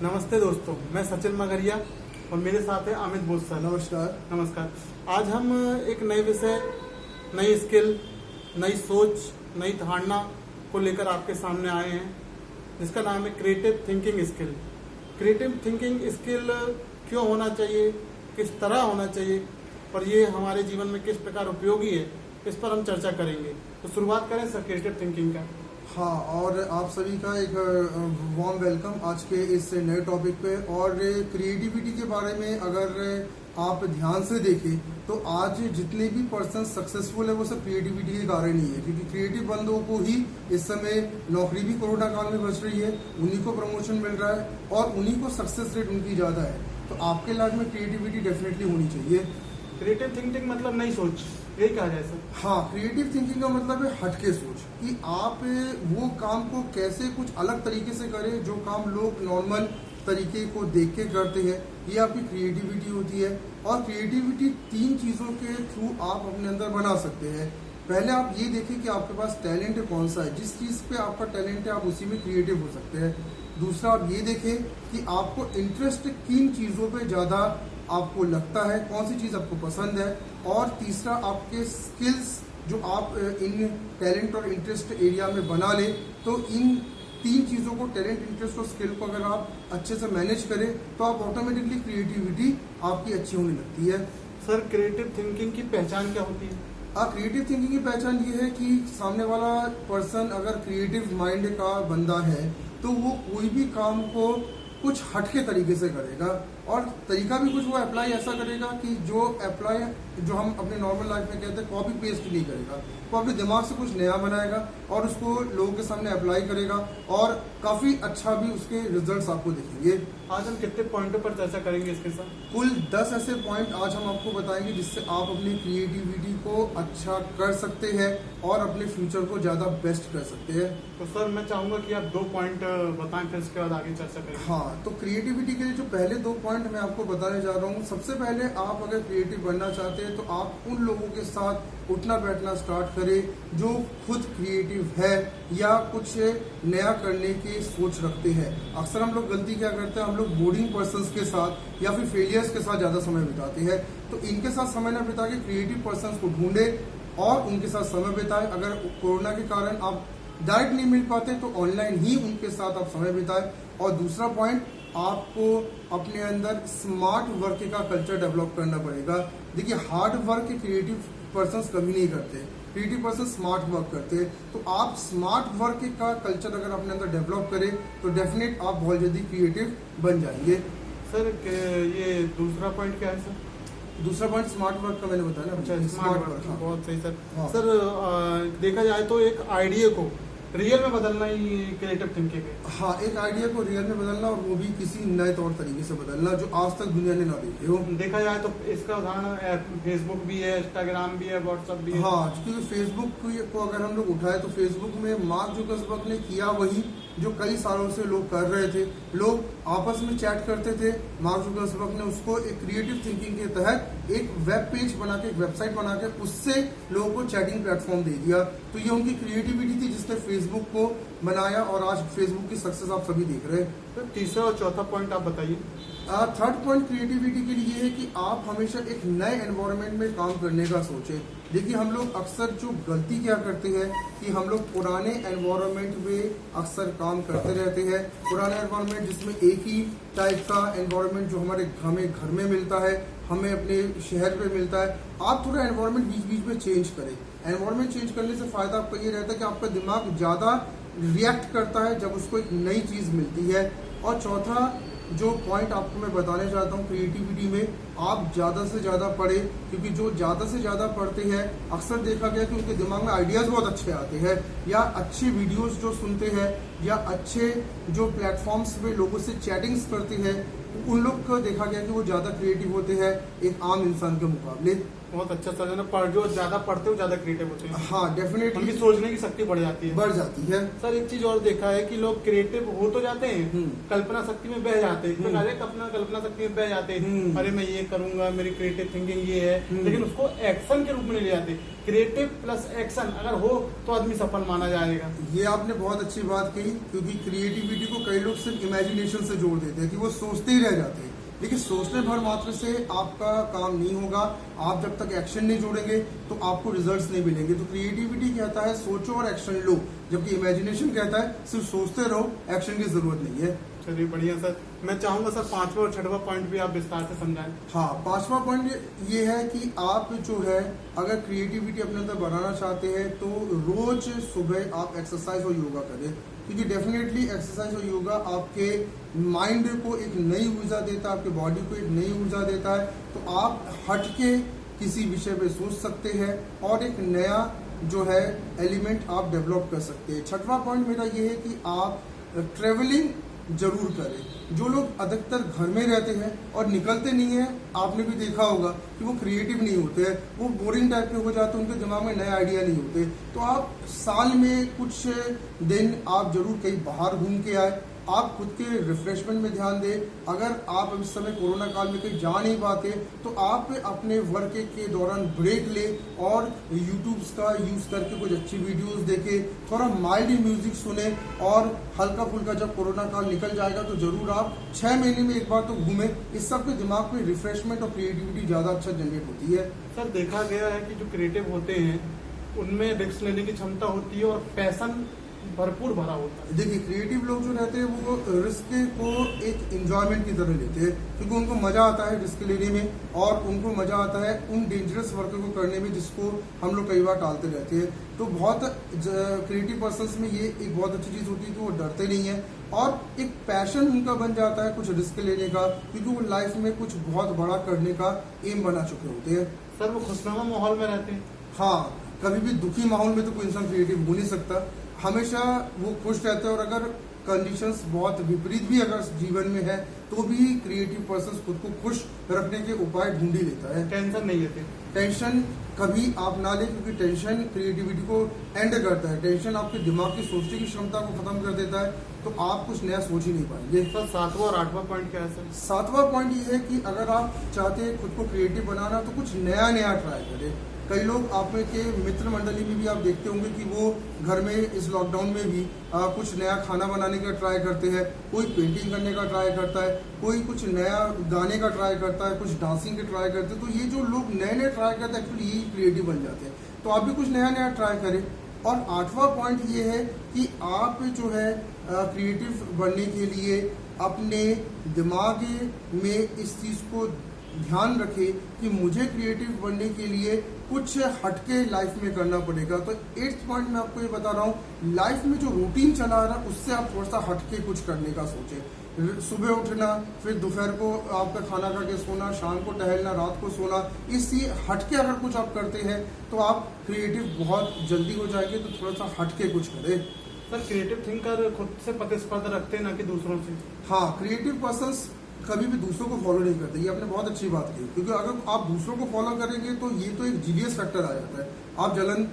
नमस्ते दोस्तों, मैं सचिन मगरिया और मेरे साथ है अमित बोस सर। नमस्कार। नमस्कार। आज हम एक नए विषय, नई स्किल, नई सोच, नई धारणा को लेकर आपके सामने आए हैं, जिसका नाम है creative thinking skill. Creative thinking skill क्यों होना चाहिए, किस तरह होना चाहिए और ये हमारे जीवन में किस प्रकार उपयोगी है, इस पर हम चर्चा करेंगे। तो शुरुआत करें सर क्रिएटिव थिंकिंग का। हाँ, और आप सभी का एक वार्म वेलकम आज के इस नए टॉपिक पे। और क्रिएटिविटी के बारे में अगर आप ध्यान से देखें तो आज जितने भी पर्सन सक्सेसफुल है वो सब क्रिएटिविटी के कारण ही है, क्योंकि क्रिएटिव बंदों को ही इस समय नौकरी भी कोरोना काल में बच रही है, उन्हीं को प्रमोशन मिल रहा है और उन्हीं को सक्सेस रेट उनकी ज़्यादा है। तो आपके लाइफ में क्रिएटिविटी डेफिनेटली होनी चाहिए। क्रिएटिव थिंकिंग मतलब नई सोच, यही कहा जाए सर। हाँ, क्रिएटिव थिंकिंग का मतलब है हटके सोच, कि आप वो काम को कैसे कुछ अलग तरीके से करें जो काम लोग नॉर्मल तरीके को देख के करते हैं। ये आपकी क्रिएटिविटी होती है। और क्रिएटिविटी 3 चीज़ों के थ्रू आप अपने अंदर बना सकते हैं। पहले आप ये देखें कि आपके पास टैलेंट कौन सा है, जिस चीज़ पे आपका टैलेंट है आप उसी में क्रिएटिव हो सकते हैं। दूसरा, आप ये देखें कि आपको इंटरेस्ट किन चीज़ों पे ज़्यादा आपको लगता है, कौन सी चीज़ आपको पसंद है। और तीसरा, आपके स्किल्स जो आप इन टैलेंट और इंटरेस्ट एरिया में बना लें, तो इन 3 चीज़ों को, टैलेंट, इंटरेस्ट और स्किल को अगर आप अच्छे से मैनेज करें तो आप ऑटोमेटिकली क्रिएटिविटी आपकी अच्छी होने लगती है। सर क्रिएटिव थिंकिंग की पहचान क्या होती है? क्रिएटिव थिंकिंग की पहचान ये है कि सामने वाला पर्सन अगर क्रिएटिव माइंड का बंदा है तो वो कोई भी काम को कुछ हटके तरीके से करेगा, और तरीका भी कुछ वो अप्लाई ऐसा करेगा कि जो हम अपने नॉर्मल लाइफ में कहते हैं कॉपी पेस्ट नहीं करेगा। वो अपने दिमाग से कुछ नया बनाएगा और उसको लोगों के सामने अप्लाई करेगा और काफ़ी अच्छा भी उसके रिजल्ट्स आपको दिखेंगे। आज हम कितने पॉइंटों पर चर्चा करेंगे इसके साथ? कुल 10 ऐसे पॉइंट आज हम आपको बताएंगे जिससे आप अपनी क्रिएटिविटी को अच्छा कर सकते हैं और अपने फ्यूचर को ज़्यादा बेस्ट कर सकते हैं। तो सर मैं चाहूंगा कि आप 2 पॉइंट बताएं, फिर उसके बाद आगे चर्चा करेंगे। हाँ, तो क्रिएटिविटी के लिए जो पहले 2 पॉइंट मैं आपको बताने जा रहा हूँ। सबसे पहले, आप अगर क्रिएटिव बनना चाहते हैं तो आप उन लोगों के साथ उठना बैठना स्टार्ट करें जो खुद क्रिएटिव है या कुछ नया करने की सोच रखते हैं। अक्सर हम लोग गलती क्या करते हैं, हम लोग बोरिंग पर्सन्स के साथ या फिर फेलियर्स के साथ ज़्यादा समय बिताते हैं। तो इनके साथ समय न बिता के क्रिएटिव पर्सन्स को ढूंढे और उनके साथ समय बिताएं। अगर कोरोना के कारण आप डायरेक्ट नहीं मिल पाते तो ऑनलाइन ही उनके साथ आप समय बिताएं। और दूसरा पॉइंट, आपको अपने अंदर स्मार्ट वर्क का कल्चर डेवलप करना पड़ेगा। देखिए, हार्ड वर्क क्रिएटिव पर्सन्स कभी नहीं करते, क्रिएटिव पर्सन स्मार्ट वर्क करते हैं। तो आप स्मार्ट वर्क का कल्चर अगर अपने अंदर डेवलप करें तो डेफिनेट आप बहुत जल्दी क्रिएटिव बन जाएंगे। सर ये दूसरा पॉइंट क्या है सर? दूसरा पॉइंट स्मार्ट वर्क का मैंने बताया ना। अच्छा, स्मार्ट वर्क। हाँ। बहुत सही सर। हाँ। सर देखा जाए तो एक आइडिया को रियल में बदलना ही क्रिएटिव थिंकिंग है। हाँ, एक आइडिया को रियल में बदलना, और वो भी किसी नए तौर तरीके से बदलना जो आज तक दुनिया ने ना देखे हो। देखा जाए तो इसका उदाहरण फेसबुक भी है, इंस्टाग्राम भी है, व्हाट्सएप भी है। हाँ, क्योंकि फेसबुक को अगर हम लोग उठाए तो फेसबुक में मार्क जुकरबर्ग ने किया वही जो कई सालों से लोग कर रहे थे। लोग आपस में चैट करते थे, मार्क जुकरबर्ग ने उसको एक क्रिएटिव थिंकिंग के तहत एक वेब पेज बना के, एक वेबसाइट बना के उससे लोगों को चैटिंग प्लेटफॉर्म दे दिया। तो ये उनकी क्रिएटिविटी थी जिसने फेसबुक को बनाया, और आज फेसबुक की सक्सेस आप सभी देख रहे हैं। तो तीसरा और चौथा पॉइंट आप बताइए। थर्ड पॉइंट क्रिएटिविटी के लिए है कि आप हमेशा एक नए एनवायरनमेंट में काम करने का सोचें। देखिए, हम लोग अक्सर जो गलती क्या करते हैं कि हम लोग पुराने एनवायरनमेंट में अक्सर काम करते रहते हैं। पुराने एनवायरनमेंट जिसमें एक ही टाइप का एनवायरनमेंट जो हमें घर में मिलता है, हमें अपने शहर पे मिलता है। आप थोड़ा एनवायरनमेंट बीच बीच में चेंज करें। एनवायरनमेंट चेंज करने से फ़ायदा आपका ये रहता है कि आपका दिमाग ज़्यादा रिएक्ट करता है जब उसको एक नई चीज़ मिलती है। और चौथा जो पॉइंट आपको मैं बताने चाहता हूँ क्रिएटिविटी में, आप ज़्यादा से ज़्यादा पढ़ें, क्योंकि जो ज़्यादा से ज़्यादा पढ़ते हैं अक्सर देखा गया कि उनके दिमाग में आइडियाज़ बहुत अच्छे आते हैं, या अच्छे वीडियोस जो सुनते हैं, या अच्छे जो प्लेटफॉर्म्स पे लोगों से चैटिंग्स करते हैं, उन लोग को देखा गया कि वो ज़्यादा क्रिएटिव होते हैं एक आम इंसान के मुकाबले। बहुत अच्छा सर, जो ज्यादा पढ़ते हो ज्यादा क्रिएटिव होते हैं। हाँ, डेफिनेटली उनकी सोचने की शक्ति बढ़ जाती है। सर, एक चीज और देखा है कि लोग क्रिएटिव हो तो जाते हैं, कल्पना शक्ति में बह जाते हैं, अपना कल्पना शक्ति में बह जाते हैं, अरे मैं ये करूंगा, मेरी क्रिएटिव थिंकिंग ये है, लेकिन उसको एक्शन के रूप में ले ले जाते। क्रिएटिव प्लस एक्शन अगर हो तो आदमी सफल माना जाएगा। ये आपने बहुत अच्छी बात कही नहीं, क्योंकि क्रिएटिविटी को कई लोग सिर्फ इमेजिनेशन से जोड़ देते हैं कि वो सोचते ही रह जाते हैं, लेकिन सोचने भर मात्र से आपका काम नहीं होगा। आप जब तक एक्शन नहीं जोड़ेंगे तो आपको रिजल्ट्स नहीं मिलेंगे। तो क्रिएटिविटी कहता है सोचो और एक्शन लो, जबकि इमेजिनेशन कहता है सिर्फ सोचते रहो, एक्शन की जरूरत नहीं है। चलिए बढ़िया सर। मैं चाहूंगा सर 5वां और 6वां पॉइंट भी आप विस्तार से समझाएं। हाँ, 5वां पॉइंट ये है कि आप जो है अगर क्रिएटिविटी अपने अंदर बढ़ाना चाहते हैं तो रोज सुबह आप एक्सरसाइज और योगा करें, क्योंकि डेफिनेटली एक्सरसाइज और योगा आपके माइंड को एक नई ऊर्जा देता है, आपके बॉडी को एक नई ऊर्जा देता है। तो आप हट के किसी विषय पे सोच सकते हैं और एक नया जो है एलिमेंट आप डेवलप कर सकते हैं। 6वां पॉइंट मेरा ये है कि आप ट्रेवलिंग जरूर करें। जो लोग अधिकतर घर में रहते हैं और निकलते नहीं है, आपने भी देखा होगा कि वो क्रिएटिव नहीं होते हैं, वो बोरिंग टाइप के हो जाते हैं, उनके दिमाग में नए आइडिया नहीं होते। तो आप साल में कुछ दिन आप जरूर कहीं बाहर घूम के आए, आप खुद के रिफ्रेशमेंट में ध्यान दें। अगर आप इस समय कोरोना काल में कहीं जा नहीं पाते तो आप अपने वर्क के दौरान ब्रेक ले और यूट्यूब का यूज करके कुछ अच्छी वीडियोस देखें, थोड़ा माइल्ड म्यूजिक सुने और हल्का फुल्का जब कोरोना काल निकल जाएगा तो जरूर आप 6 महीने में एक बार तो घूमें। इस सब के दिमाग में रिफ्रेशमेंट और क्रिएटिविटी ज्यादा अच्छा जनरेट होती है। सर देखा गया है कि जो क्रिएटिव होते हैं उनमें रिस्क लेने की क्षमता होती है और पैशन भरपूर भरा होता है। देखिए, क्रिएटिव लोग जो रहते हैं वो रिस्क को एक एंजॉयमेंट की तरह लेते हैं, क्योंकि उनको मजा आता है रिस्क लेने में और उनको मजा आता है उन डेंजरस वर्क को करने में जिसको हम लोग कई बार टालते रहते हैं। तो बहुत क्रिएटिव पर्सन्स में ये एक बहुत अच्छी चीज होती है कि वो डरते नहीं है और एक पैशन उनका बन जाता है कुछ रिस्क लेने का, क्योंकि वो लाइफ में कुछ बहुत बड़ा करने का एम बना चुके होते हैं। सर वो खुशनुमा माहौल में रहते हैं। हाँ, कभी भी दुखी माहौल में तो कोई इंसान क्रिएटिव हो नहीं सकता, हमेशा वो खुश रहता है। और अगर कंडीशंस बहुत विपरीत भी अगर जीवन में है तो भी क्रिएटिव पर्सन खुद को खुश रखने के उपाय ढूंढ ही लेता है। टेंशन नहीं लेते। टेंशन कभी आप ना लें, क्योंकि टेंशन क्रिएटिविटी को एंड करता है। टेंशन आपके दिमाग की सोचने की क्षमता को खत्म कर देता है, तो आप कुछ नया सोच ही नहीं पाएंगे। सर 7वां और 8वां पॉइंट क्या है सर? 7वां पॉइंट ये है कि अगर आप चाहते हैं खुद को क्रिएटिव बनाना तो कुछ नया नया ट्राई करें। कई लोग आप में के मित्र मंडली में भी आप देखते होंगे कि वो घर में इस लॉकडाउन में भी कुछ नया खाना बनाने का ट्राई करते हैं, कोई पेंटिंग करने का ट्राई करता है, कोई कुछ नया गाने का ट्राई करता है, कुछ डांसिंग के ट्राई करते हैं। तो ये जो लोग नए नए ट्राई करते हैं एक्चुअली यही क्रिएटिव बन जाते हैं। तो आप भी कुछ नया नया ट्राई करें। और 8वां पॉइंट ये है कि आप जो है क्रिएटिव बनने के लिए अपने दिमाग में इस चीज़ को ध्यान रखें कि मुझे क्रिएटिव बनने के लिए कुछ हटके लाइफ में करना पड़ेगा। तो 8th पॉइंट में आपको ये बता रहा हूँ, लाइफ में जो रूटीन चला आ रहा है उससे आप थोड़ा सा हटके कुछ करने का सोचें। सुबह उठना, फिर दोपहर को आपका खाना खा के सोना, शाम को टहलना, रात को सोना, इससे हटके अगर कुछ आप करते हैं तो आप क्रिएटिव बहुत जल्दी हो जाएंगे। तो थोड़ा सा हटके कुछ करें। सर क्रिएटिव थिंकर खुद से प्रतिस्पर्धा रखते हैं ना कि दूसरों से। हाँ, क्रिएटिव पर्सन्स कभी भी दूसरों को फॉलो नहीं करते, ये आपने बहुत अच्छी बात की, क्योंकि अगर आप दूसरों को फॉलो करेंगे तो ये तो एक जीनियस फैक्टर आ जाता है। आप जलन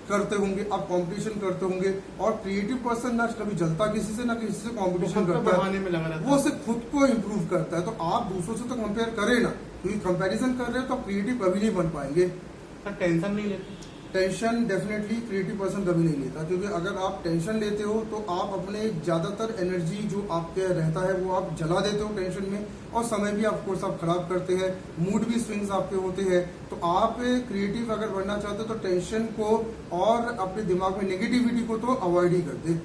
करते होंगे, आप कंपटीशन करते होंगे, और क्रिएटिव पर्सन ना कभी जलता किसी से ना किसी से कंपटीशन करता है, वो सिर्फ खुद को इम्प्रूव करता है। तो आप दूसरों से तो कंपेयर करें ना, क्योंकि कंपैरिजन कर रहे हैं तो आप क्रिएटिव कभी नहीं बन पाएंगे। सर टेंशन नहीं लेते। टेंशन डेफिनेटली क्रिएटिव पर्सन कभी नहीं लेता, क्योंकि अगर आप टेंशन लेते हो तो आप अपने ज़्यादातर एनर्जी जो आपके रहता है वो आप जला देते हो टेंशन में, और समय भी ऑफकोर्स आप खराब करते हैं, मूड भी स्विंग्स आपके होते हैं। तो आप क्रिएटिव अगर बनना चाहते हो तो टेंशन को और अपने दिमाग में नेगेटिविटी को तो अवॉइड ही कर दे।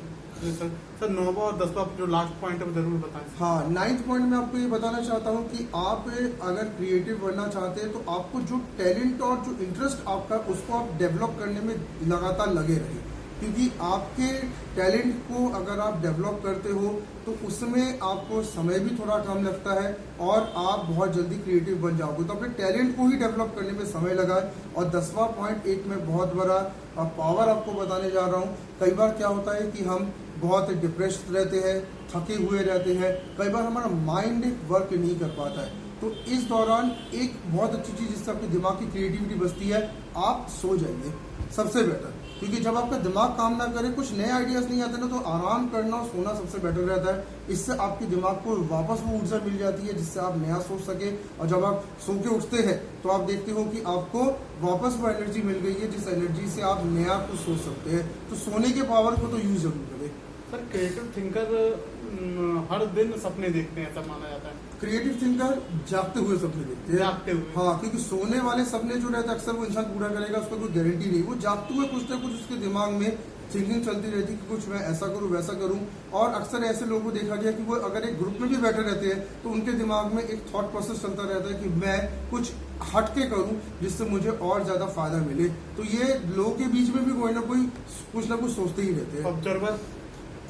सर 9वां और 10वां जो लास्ट पॉइंट है वो जरूर बताएं। हाँ, 9th पॉइंट में आपको ये बताना चाहता हूँ कि आप अगर क्रिएटिव बनना चाहते हैं तो आपको जो टैलेंट और जो इंटरेस्ट आपका उसको आप डेवलप करने में लगातार लगे रहे, क्योंकि आपके टैलेंट को अगर आप डेवलप करते हो तो उसमें आपको समय भी थोड़ा कम लगता है और आप बहुत जल्दी क्रिएटिव बन जाओगे। तो अपने टैलेंट को ही डेवलप करने में समय लगाए। और 10वां पॉइंट एक मैं बहुत बड़ा पावर आपको बताने जा रहा हूँ। कई बार क्या होता है कि हम बहुत डिप्रेस्ड रहते हैं, थके हुए रहते हैं, कई बार हमारा माइंड वर्क नहीं कर पाता है। तो इस दौरान एक बहुत अच्छी चीज़ जिससे आपके दिमाग की क्रिएटिविटी बचती है, आप सो जाइए, सबसे बेटर। क्योंकि जब आपका दिमाग काम ना करे, कुछ नए आइडियाज नहीं आते ना, तो आराम करना और सोना सबसे बेटर रहता है। इससे आपके दिमाग को वापस वो ऊर्जा मिल जाती है जिससे आप नया सोच सके। और जब आप सो के उठते हैं तो आप देखते हो कि आपको वापस वो एनर्जी मिल गई है जिस एनर्जी से आप नया कुछ सोच सकते हैं। तो सोने के पावर को तो यूज जरूर करें। सर क्रिएटिव थिंकर हर दिन सपने देखते हैं, ऐसा माना जाता है। क्रिएटिव थिंकर जागते हुए सपने देखते हैं। जागते हुए। हाँ, क्योंकि सोने वाले सपने जो रहते हैं अक्सर वो इंसान पूरा करेगा, उसका कोई गारंटी नहीं। वो जागते हुए कुछ ना कुछ उसके दिमाग में थिंकिंग चलती रहती है कि कुछ मैं ऐसा करूं वैसा करूं। और अक्सर ऐसे लोगों को देखा गया कि वो अगर एक ग्रुप में भी बैठे रहते हैं तो उनके दिमाग में एक थॉट प्रोसेस चलता रहता है कि मैं कुछ हटके करूं जिससे मुझे और ज्यादा फायदा मिले। तो ये लोगों के बीच में भी कोई ना कोई कुछ ना कुछ सोचते ही रहते हैं।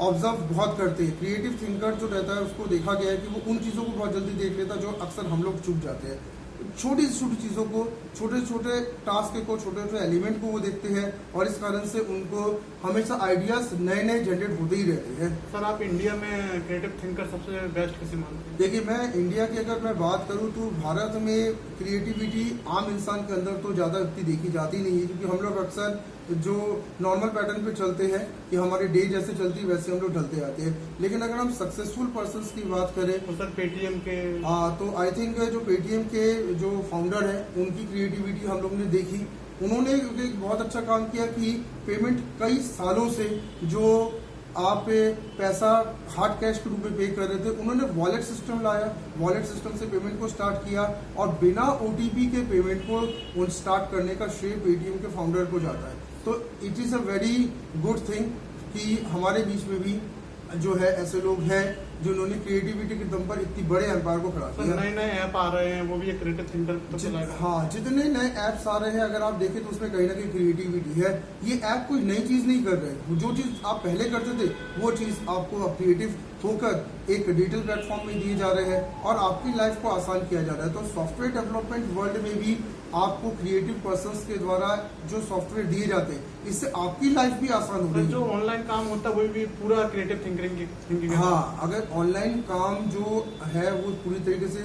ऑब्जर्व बहुत करते हैं। क्रिएटिव थिंकर जो रहता है उसको देखा गया है कि वो उन चीज़ों को बहुत जल्दी देख लेता है जो अक्सर हम लोग चूक जाते हैं। छोटी छोटी चीज़ों को, छोटे छोटे टास्क को, छोटे छोटे एलिमेंट को वो देखते हैं और इस कारण से उनको हमेशा आइडियाज नए नए जनरेट होते ही रहते हैं। सर आप इंडिया में क्रिएटिव थिंकर सबसे बेस्ट किसे मानते हैं? देखिए, मैं इंडिया की अगर मैं बात करूं तो भारत में क्रिएटिविटी आम इंसान के अंदर तो ज़्यादा इतनी देखी जाती नहीं है, क्योंकि हम लोग अक्सर जो नॉर्मल पैटर्न पे चलते हैं कि हमारे डे जैसे चलती है वैसे हम लोग ढलते आते हैं। लेकिन अगर हम सक्सेसफुल पर्सन्स की बात करें तो सर पेटीएम के तो आई थिंक जो पेटीएम के जो फाउंडर है उनकी क्रिएटिविटी हम लोग ने देखी। उन्होंने एक बहुत अच्छा काम किया कि पेमेंट कई सालों से जो आप पैसा हार्ड कैश के रूप में पे कर रहे थे, उन्होंने वॉलेट सिस्टम लाया, वॉलेट सिस्टम से पेमेंट को स्टार्ट किया और बिना ओटीपी के पेमेंट को स्टार्ट करने का श्रेय पेटीएम के फाउंडर को जाता है। तो it is a very good thing कि हमारे बीच में भी जो है ऐसे लोग हैं जिन्होंने क्रिएटिविटी के दम पर इतनी बड़े एम्पायर को खड़ा किया। नए नए ऐप आ रहे हैं, वो भी एक क्रिएटिव थिंकर तो चलाएगा। हाँ, जितने नए ऐप्स आ रहे हैं अगर आप देखें तो उसमें कहीं ना कहीं क्रिएटिविटी है। ये ऐप कोई नई चीज नहीं कर रहे, जो चीज आप पहले करते थे वो चीज आपको अब क्रिएटिव होकर एक डिजिटल प्लेटफॉर्म में दिए जा रहे हैं और आपकी लाइफ को आसान किया जा रहा है। तो सॉफ्टवेयर डेवलपमेंट वर्ल्ड में भी आपको क्रिएटिव पर्संस के द्वारा जो सॉफ्टवेयर दिए जाते हैं इससे आपकी लाइफ भी आसान हो रही है। जो ऑनलाइन काम होता है वो भी पूरा क्रिएटिव थिंकिंग। हाँ, अगर ऑनलाइन काम जो है वो पूरी तरीके से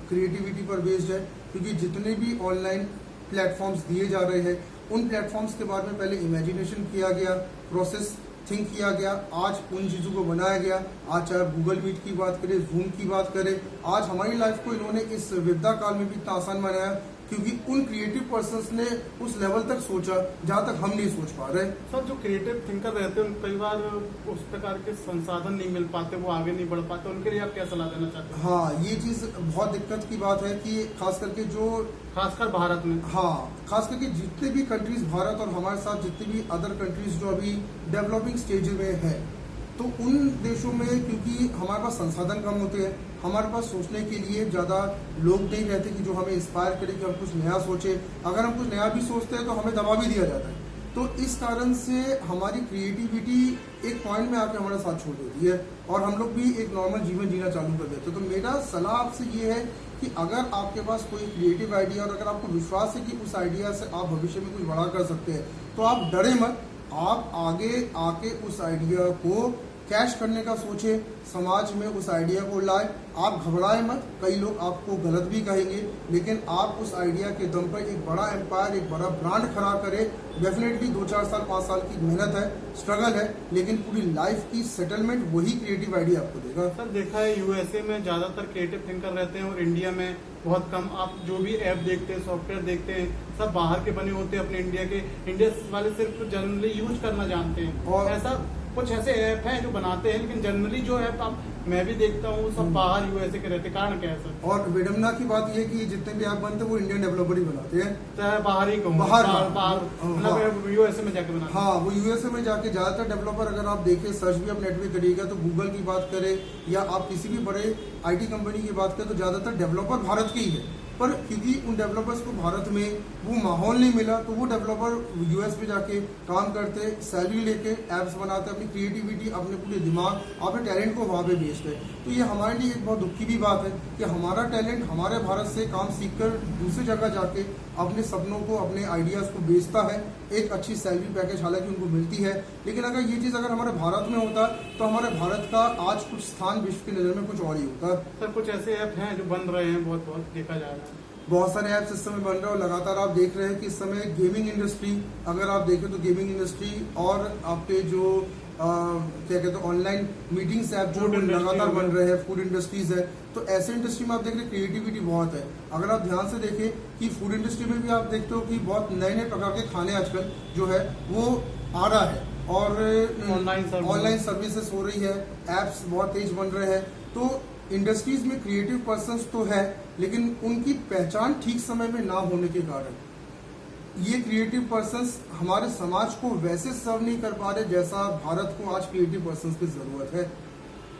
क्रिएटिविटी पर बेस्ड है, क्योंकि जितने भी ऑनलाइन प्लेटफॉर्म्स दिए जा रहे हैं उन प्लेटफॉर्म्स के बारे में पहले इमेजिनेशन किया गया, प्रोसेस थिंक किया गया, आज उन चीज़ों को बनाया गया। आज चाहे गूगल मीट की बात करें, जूम की बात करें, आज हमारी लाइफ को इन्होंने इस विपदा काल में भी इतना आसान बनाया क्योंकि उन क्रिएटिव पर्सन्स ने उस लेवल तक सोचा जहाँ तक हम नहीं सोच पा रहे। सर जो क्रिएटिव थिंकर रहते हैं कई बार उस प्रकार के संसाधन नहीं मिल पाते, वो आगे नहीं बढ़ पाते, उनके लिए आप क्या सलाह देना चाहते हैं? हाँ, ये चीज़ बहुत दिक्कत की बात है कि खास करके जो खासकर भारत में, हाँ, खास करके जितने भी कंट्रीज भारत और हमारे साथ जितने भी अदर कंट्रीज जो अभी डेवलपिंग स्टेज में है, तो उन देशों में क्योंकि हमारे पास संसाधन कम होते हैं, हमारे पास सोचने के लिए ज़्यादा लोग नहीं रहते कि जो हमें इंस्पायर करे कि हम कुछ नया सोचें। अगर हम कुछ नया भी सोचते हैं तो हमें दबा भी दिया जाता है। तो इस कारण से हमारी क्रिएटिविटी एक पॉइंट में आके हमारे साथ छोड़ देती है और हम लोग भी एक नॉर्मल जीवन जीना चालू कर देते हैं। तो मेरा सलाह आपसे ये है कि अगर आपके पास कोई क्रिएटिव आइडिया और अगर आपको विश्वास है कि उस आइडिया से आप भविष्य में कुछ बड़ा कर सकते हैं तो आप डरे मत, आप आगे आके उस आइडिया को कैश करने का सोचे, समाज में उस आइडिया को लाए। आप घबराए मत, कई लोग आपको गलत भी कहेंगे, लेकिन आप उस आइडिया के दम पर एक बड़ा एम्पायर, एक बड़ा ब्रांड खड़ा करें। डेफिनेटली 2-4 साल 5 साल की मेहनत है, स्ट्रगल है, लेकिन पूरी लाइफ की सेटलमेंट वही क्रिएटिव आइडिया आपको देगा। सर देखा है यूएसए में ज्यादातर क्रिएटिव थिंकर रहते हैं और इंडिया में बहुत कम। आप जो भी ऐप देखते हैं, सॉफ्टवेयर देखते हैं, सब बाहर के बने होते हैं अपने इंडिया के। इंडिया वाले सिर्फ जनरली यूज करना जानते हैं और ऐसा कुछ ऐसे ऐप हैं जो बनाते हैं, लेकिन जनरली जो ऐप आप मैं भी देखता हूँ सब बाहर यूएसए के रहते। कारण क्या है सर? और विडम्बना की बात यह कि जितने भी ऐप बनते हैं वो इंडियन डेवलपर ही बनाते हैं, चाहे बाहर ही कहूँ, बाहर मतलब यूएसए में जाके बनाते हैं। हाँ, वो यूएसए में जाके ज्यादातर डेवलपर अगर आप देखें, सर्च भी आप नेट पे करिएगा तो गूगल की बात करें या आप किसी भी बड़े आईटी कंपनी की बात करें तो ज्यादातर डेवलपर भारत के ही है। पर क्योंकि उन डेवलपर्स को भारत में वो माहौल नहीं मिला तो वो डेवलपर यूएस में जाके काम करते, सैलरी लेके एप्स बनाते, अपनी क्रिएटिविटी, अपने पूरे दिमाग, अपने टैलेंट को वहाँ पे बेचते। तो ये हमारे लिए एक बहुत दुख की भी बात है कि हमारा टैलेंट हमारे भारत से काम सीखकर दूसरी जगह जाके अपने सपनों को, अपने आइडियाज़ को बेचता है। एक अच्छी सैलरी पैकेज हालांकि उनको मिलती है, लेकिन अगर ये चीज़ अगर हमारे भारत में होता तो हमारे भारत का आज कुछ स्थान विश्व की नज़र में कुछ और ही होता। सर कुछ ऐसे ऐप हैं जो बन रहे हैं, बहुत देखा जा रहा है, बहुत सारे ऐप्स इस समय बन रहे हैं और लगातार आप देख रहे हैं कि इस समय गेमिंग इंडस्ट्री, अगर आप देखें तो गेमिंग इंडस्ट्री और आपके जो क्या कहते हैं ऑनलाइन मीटिंग्स ऐप जो लगातार बन रहे हैं, फूड इंडस्ट्रीज है। तो ऐसे इंडस्ट्री में आप देख रहे हैं क्रिएटिविटी बहुत है। अगर आप ध्यान से देखें कि फूड इंडस्ट्री में भी आप देखते हो कि बहुत नए नए प्रकार के खाने आजकल जो है वो आ रहा है। और ऑनलाइन सर्विसेज हो रही है, एप्स बहुत तेज बन रहे हैं। तो इंडस्ट्रीज में क्रिएटिव पर्संस तो है, लेकिन उनकी पहचान ठीक समय में ना होने के कारण ये क्रिएटिव पर्संस हमारे समाज को वैसे सर्व नहीं कर पा रहे जैसा भारत को आज क्रिएटिव पर्संस की जरूरत है।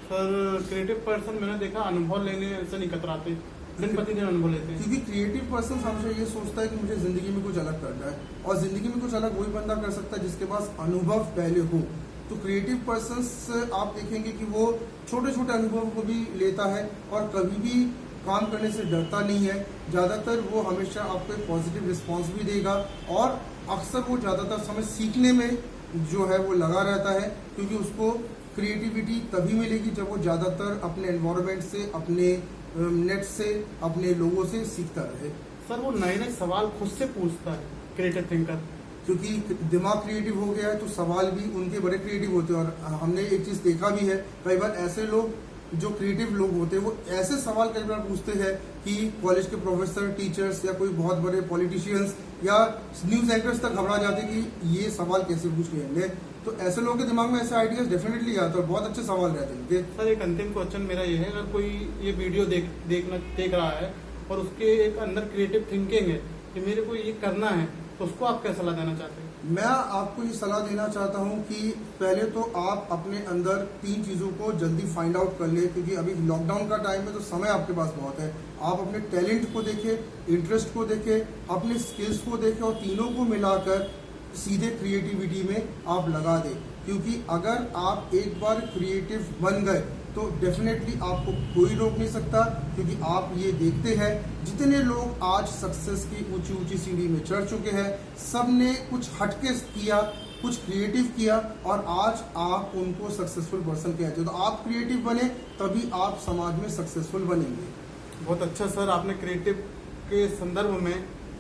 सर क्रिएटिव पर्सन मैंने देखा अनुभव लेने से नहीं कतराते, दिन प्रतिदिन अनुभव लेते हैं। क्योंकि क्रिएटिव पर्सन हमेशा ये सोचता है कि मुझे जिंदगी में कुछ अलग करना है, और जिंदगी में कुछ अलग वही बंदा कर सकता है जिसके पास अनुभव पहले हो। तो क्रिएटिव पर्सन आप देखेंगे कि वो छोटे छोटे अनुभव को भी लेता है और कभी भी काम करने से डरता नहीं है। ज़्यादातर वो हमेशा आपको एक पॉजिटिव रिस्पॉन्स भी देगा, और अक्सर वो ज़्यादातर समय सीखने में जो है वो लगा रहता है, क्योंकि उसको क्रिएटिविटी तभी मिलेगी जब वो ज़्यादातर अपने एनवायरनमेंट से, अपने नेट से, अपने लोगों से सीखता रहे। सर वो नए नए सवाल खुद से पूछता है क्रिएटिव थिंकर, क्योंकि दिमाग क्रिएटिव हो गया है तो सवाल भी उनके बड़े क्रिएटिव होते हैं। और हमने एक चीज़ देखा भी है, कई बार ऐसे लोग जो क्रिएटिव लोग होते हैं वो ऐसे सवाल कई बार पूछते हैं कि कॉलेज के प्रोफेसर, टीचर्स या कोई बहुत बड़े पॉलिटिशियंस या न्यूज़ एंकर्स तक घबरा जाते कि ये सवाल कैसे पूछ लेंगे। तो ऐसे लोगों के दिमाग में ऐसे आइडियाज डेफिनेटली आते हैं और बहुत अच्छे सवाल रहते हैं इनके। सर एक अंतिम क्वेश्चन मेरा ये है, अगर कोई ये वीडियो देख रहा है और उसके एक अंदर क्रिएटिव थिंकिंग है कि मेरे को ये करना है, तो उसको आप क्या सलाह देना चाहते हैं? मैं आपको ये सलाह देना चाहता हूँ कि पहले तो आप अपने अंदर 3 चीज़ों को जल्दी फाइंड आउट कर ले, क्योंकि अभी लॉकडाउन का टाइम है तो समय आपके पास बहुत है। आप अपने टैलेंट को देखें, इंटरेस्ट को देखें, अपने स्किल्स को देखें और तीनों को मिलाकर सीधे क्रिएटिविटी में आप लगा दें। क्योंकि अगर आप एक बार क्रिएटिव बन गए तो डेफिनेटली आपको कोई रोक नहीं सकता, क्योंकि आप ये देखते हैं जितने लोग आज सक्सेस की ऊंची ऊंची सीढ़ी में चढ़ चुके हैं, सब ने कुछ हटके किया, कुछ क्रिएटिव किया और आज आप उनको सक्सेसफुल पर्सन कहते हो। तो आप क्रिएटिव बने तभी आप समाज में सक्सेसफुल बनेंगे। बहुत अच्छा सर, आपने क्रिएटिव के संदर्भ में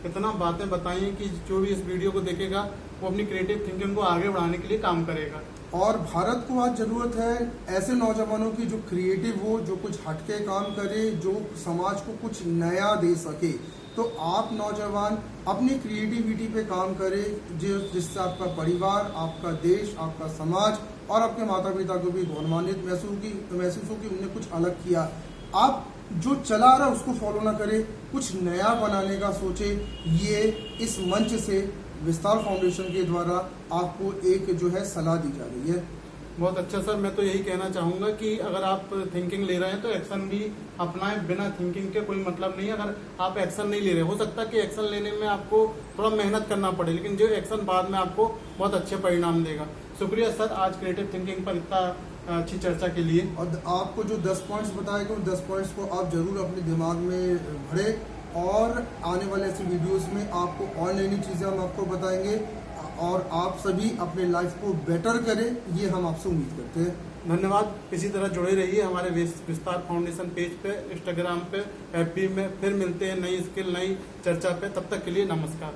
इतना बातें बताई कि जो भी इस वीडियो को देखेगा वो अपनी क्रिएटिव थिंकिंग को आगे बढ़ाने के लिए काम करेगा। और भारत को आज जरूरत है ऐसे नौजवानों की जो क्रिएटिव हो, जो कुछ हटके काम करे, जो समाज को कुछ नया दे सके। तो आप नौजवान अपनी क्रिएटिविटी पे काम करें, जिससे आपका परिवार, आपका देश, आपका समाज और आपके माता पिता को भी गौरवान्वित महसूस हो कि उन्होंने कुछ अलग किया। आप जो चला रहा उसको फॉलो ना करें, कुछ नया बनाने का सोचे। ये इस मंच से विस्तार फाउंडेशन के द्वारा आपको एक जो है सलाह दी जा रही है। बहुत अच्छा सर, मैं तो यही कहना चाहूँगा कि अगर आप थिंकिंग ले रहे हैं तो एक्शन भी अपनाएं। बिना थिंकिंग के कोई मतलब नहीं है। अगर आप एक्शन नहीं ले रहे, हो सकता है कि एक्शन लेने में आपको थोड़ा मेहनत करना पड़े, लेकिन जो एक्शन बाद में आपको बहुत अच्छे परिणाम देगा। शुक्रिया सर आज क्रिएटिव थिंकिंग पर इतना अच्छी चर्चा के लिए। और आपको जो 10 पॉइंट्स बताए गए, उन 10 पॉइंट्स को आप जरूर अपने दिमाग में भरें, और आने वाले ऐसे वीडियोस में आपको और नई नई चीज़ें हम आपको बताएंगे और आप सभी अपने लाइफ को बेटर करें, ये हम आपसे उम्मीद करते हैं। धन्यवाद। इसी तरह जुड़े रहिए हमारे विस्तार फाउंडेशन पेज पे, इंस्टाग्राम पे, FB में। फिर मिलते हैं नई स्किल, नई चर्चा पे। तब तक के लिए नमस्कार।